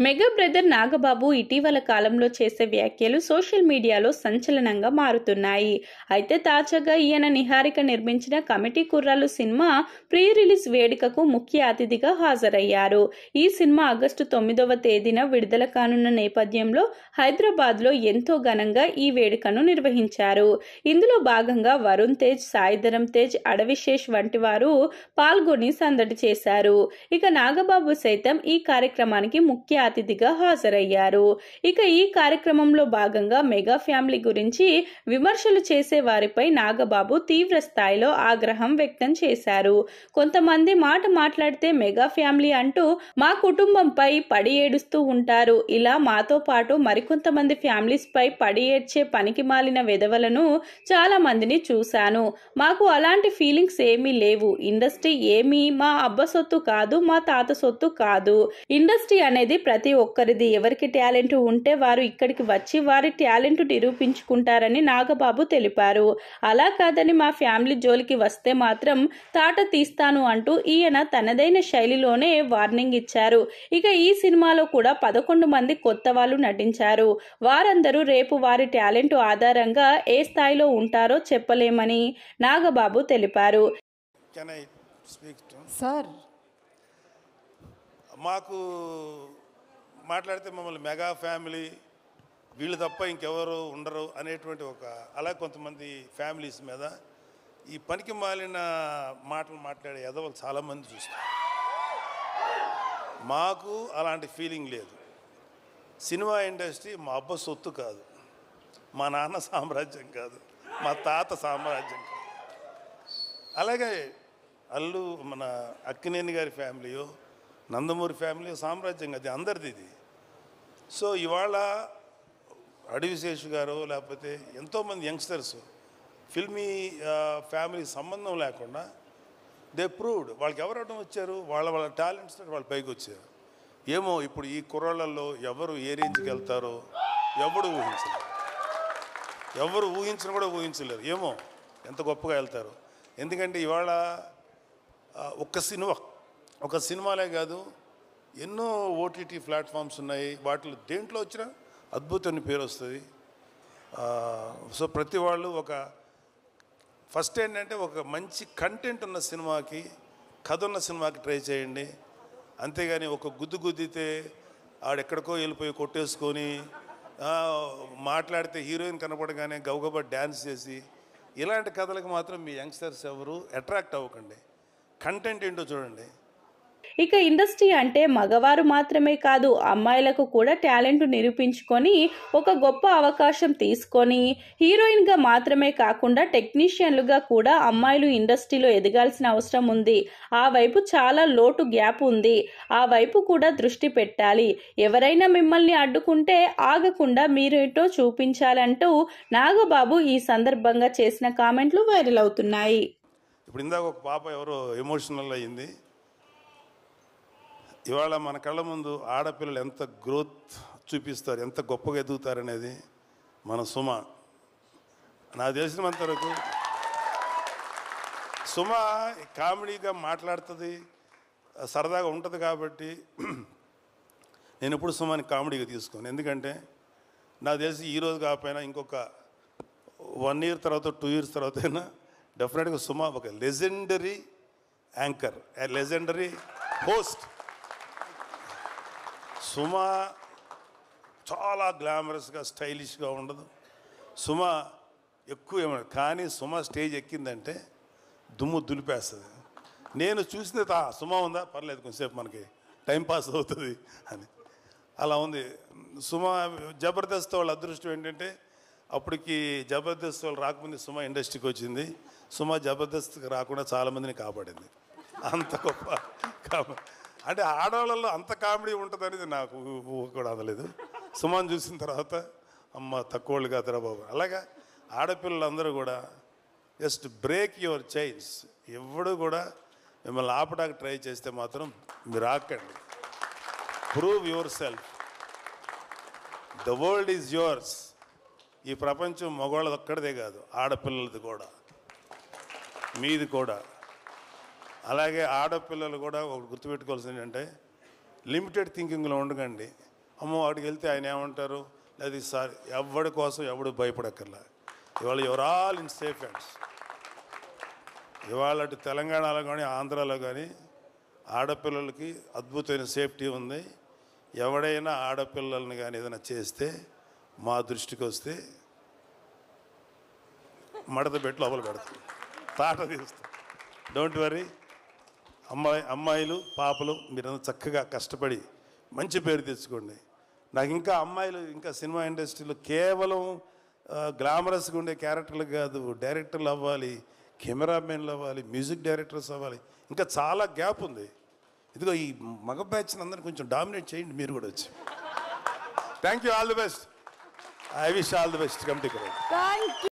Mega brother Nagababu ఇటీవల కాలంలో చేసే వ్యాఖ్యలు సోషల్ మీడియాలో సంచలనంగా మారుతున్నాయి. అయితే తాజాగా ఈయన నిహారిక నిర్మించిన కమిటీ కుర్రాళ్ళు సినిమా ప్రీ రిలీజ్ వేడుకకు ముఖ్య అతిథిగా హాజరయ్యారు. ఈ సినిమా ఆగస్టు 9వ తేదీన విడుదల కానున్న నేపథ్యంలో హైదరాబాద్లో ఎంతో ఘనంగా ఈ వేడుకను నిర్వహించారు. ఇందులో భాగంగా వరుణ్ తేజ్, సాయిధరం తేజ్, అడవిశేష్ వంటి వారు పాల్గొని సందడి చేశారు. ఇక నాగబాబు సైతం ఈ కార్యక్రమానికి ముఖ్య అతిథిగా హాజరయ్యారు. ఇక ఈ కార్యక్రమంలో భాగంగా మెగా ఫ్యామిలీ గురించి విమర్శలు చేసే వారిపై నాగబాబు తీవ్ర స్థాయిలో ఆగ్రహం వ్యక్తం చేశారు. కొంతమంది మాట మాట్లాడితే మెగా ఫ్యామిలీ అంటూ మా కుటుంబంపై పడి ఏడుస్తూ ఉంటారు. ఇలా మాతో పాటు మరికొంతమంది ఫ్యామిలీస్ పై పడి ఏడ్చే పనికి మాలిన వెధవలను చాలా మందిని చూశాను. మాకు అలాంటి ఫీలింగ్స్ ఏమీ లేవు. ఇండస్ట్రీ ఏమీ మా అబ్బ సొత్తు కాదు, మా తాత సొత్తు కాదు. ఇండస్ట్రీ అనేది ప్రతి ఒక్కరిది. ఎవరికి టాలెంట్ ఉంటే వారు ఇక్కడికి వచ్చి వారి టాలెంట్ నిరూపించుకుంటారని నాగబాబు తెలిపారు. అలా కాదని మా ఫ్యామిలీ జోలికి వస్తే మాత్రం తాట తీస్తాను అంటూ ఈయన తనదైన శైలిలోనే వార్నింగ్ ఇచ్చారు. ఇక ఈ సినిమాలో కూడా 11 మంది కొత్త వాళ్ళు నటించారు. వారందరూ రేపు వారి టాలెంట్ ఆధారంగా ఏ స్థాయిలో ఉంటారో చెప్పలేమని నాగబాబు తెలిపారు. మాకు మాట్లాడితే మమ్మల్ని మెగా ఫ్యామిలీ వీళ్ళు తప్ప ఇంకెవరు ఉండరు అనేటువంటి అలా కొంతమంది ఫ్యామిలీస్ మీద ఈ పనికి మాలిన మాటలు మాట్లాడే ఎదవలు చాలామంది చూస్తారు. మాకు అలాంటి ఫీలింగ్ లేదు. సినిమా ఇండస్ట్రీ మా అబ్బ సొత్తు కాదు, మా నాన్న సామ్రాజ్యం కాదు, మా తాత సామ్రాజ్యం కాదు. అలాగే మన అక్కినేని గారి ఫ్యామిలీయో నందమూరి ఫ్యామిలీ సామ్రాజ్యం అది అందరిది ఇది. సో ఇవాళ అడవిశేషు గారు లేకపోతే ఎంతోమంది యంగ్స్టర్స్ ఫిల్మీ ఫ్యామిలీ సంబంధం లేకుండా దే ప్రూవ్డ్ వాళ్ళకి ఎవరు అడ్డం వచ్చారు, వాళ్ళ టాలెంట్స్ వాళ్ళు పైకి వచ్చారు. ఏమో ఇప్పుడు ఈ కుర్రాళ్ళల్లో ఎవరు ఏ రేంజ్కి వెళ్తారో ఎవరు ఊహించను కూడా ఊహించలేరు. ఏమో ఎంత గొప్పగా వెళ్తారు. ఎందుకంటే ఇవాళ ఒక సినిమాలే కాదు, ఎన్నో ఓటీటీ ప్లాట్ఫామ్స్ ఉన్నాయి. వాటిలో దేంట్లో వచ్చినా అద్భుతమైన పేరు వస్తుంది. సో ప్రతి వాళ్ళు ఫస్ట్ ఏంటంటే ఒక మంచి కంటెంట్ ఉన్న సినిమాకి, కథ ఉన్న సినిమాకి ట్రై చేయండి. అంతేగాని ఒక గుద్దితే ఆడెక్కడికో వెళ్ళిపోయి కొట్టేసుకొని మాట్లాడితే హీరోయిన్ కనపడగానే గబగబా డ్యాన్స్ చేసి ఇలాంటి కథలకు మాత్రం మీ యంగ్స్టర్స్ ఎవరు అట్రాక్ట్ అవ్వకండి. కంటెంట్ ఏంటో చూడండి. ఇక ఇండస్ట్రీ అంటే మగవారు మాత్రమే కాదు, అమ్మాయిలకు కూడా టాలెంట్ నిరూపించుకొని ఒక గొప్ప అవకాశం తీసుకొని హీరోయిన్గా మాత్రమే కాకుండా టెక్నీషియన్లుగా కూడా అమ్మాయిలు ఇండస్ట్రీలో ఎదగాల్సిన అవసరం ఉంది. ఆ వైపు చాలా లోటు గ్యాప్ ఉంది. ఆ వైపు కూడా దృష్టి పెట్టాలి. ఎవరైనా మిమ్మల్ని అడ్డుకుంటే ఆగకుండా మీరేంటో చూపించాలంటూ నాగబాబు ఈ సందర్భంగా చేసిన కామెంట్లు వైరల్ అవుతున్నాయి. ఇప్పుడు ఇందాక ఒక పాప ఎవరో ఎమోషనల్ అయ్యింది. ఇవాళ మన కళ్ళ ముందు ఆడపిల్లలు ఎంత గ్రోత్ చూపిస్తారు, ఎంత గొప్పగా ఎదుగుతారనేది మన సుమ. నాకు తెలిసినంత వరకు సుమ కామెడీగా మాట్లాడుతుంది, సరదాగా ఉంటుంది. కాబట్టి నేను ఎప్పుడు సుమని కామెడీగా తీసుకోను. ఎందుకంటే నాకు తెలిసి ఈరోజు కాకపోయినా ఇంకొక 1 year తర్వాత 2 years తర్వాత అయినా డెఫినెట్గా సుమ ఒక legendary anchor, legendary host. Suma చాలా గ్లామరస్గా స్టైలిష్గా ఉండదు. సుమ ఎక్కువ ఏమన్నా కానీ సుమ స్టేజ్ ఎక్కిందంటే దుమ్ము దులిపేస్తుంది. నేను చూసింది సుమ ఉందా పర్లేదు కొంచెంసేపు మనకి టైంపాస్ అవుతుంది అని అలా ఉంది సుమ. జబర్దస్త్ వాళ్ళ అదృష్టం ఏంటంటే అప్పటికి జబర్దస్త్ వాళ్ళు రాకముందు సుమ ఇండస్ట్రీకి వచ్చింది. సుమ జబర్దస్త్కి రాకుండా చాలామందిని కాపాడింది. అంత గొప్ప అంటే ఆడవాళ్ళల్లో అంత కామెడీ ఉంటుంది అనేది నాకు కూడా అందలేదు. సుమని చూసిన తర్వాత అమ్మ తక్కువ వాళ్ళు కాదురా బాబు. అలాగా ఆడపిల్లలందరూ కూడా జస్ట్ బ్రేక్ యువర్ చైన్స్. ఎవడు కూడా మిమ్మల్ని ఆపడానికి ట్రై చేస్తే మాత్రం మీరు ఆకండి. Prove yourself. The world is yours. ఈ ప్రపంచం మగవాళ్ళది ఒక్కడిదే కాదు, ఆడపిల్లలది కూడా, మీది కూడా. అలాగే ఆడపిల్లలు కూడా ఒకటి గుర్తుపెట్టుకోవాల్సింది ఏంటంటే లిమిటెడ్ థింకింగ్లో ఉండకండి. అమ్మో అక్కడికి వెళ్తే ఆయన ఏమంటారు, లేదా సార్ ఎవడి కోసం ఎవడు భయపడక్కర్లా. ఇవాళ your all in safe hands. ఇవాళ అటు తెలంగాణలో కానీ ఆంధ్రాలో కానీ ఆడపిల్లలకి అద్భుతమైన సేఫ్టీ ఉంది. ఎవడైనా ఆడపిల్లల్ని కానీ ఏదైనా చేస్తే మా దృష్టికి వస్తే మడత పెట్టి లోపల పెడతాం, తాట తీస్తాం. Don't worry. అమ్మాయిలు పాపలు మీరంతా చక్కగా కష్టపడి మంచి పేరు తెచ్చుకోండి. నాకు ఇంకా అమ్మాయిలు ఇంకా సినిమా ఇండస్ట్రీలో కేవలం గ్లామరస్గా ఉండే క్యారెక్టర్లు కాదు, డైరెక్టర్లు అవ్వాలి, కెమెరామెన్లు అవ్వాలి, మ్యూజిక్ డైరెక్టర్స్ అవ్వాలి. ఇంకా చాలా గ్యాప్ ఉంది. ఇదిగో ఈ మగ బ్యాచ్ని అందరినీ కొంచెం డామినేట్ చేయండి మీరు కూడా వచ్చి. Thank you, all the best. I wish all the best. Committee.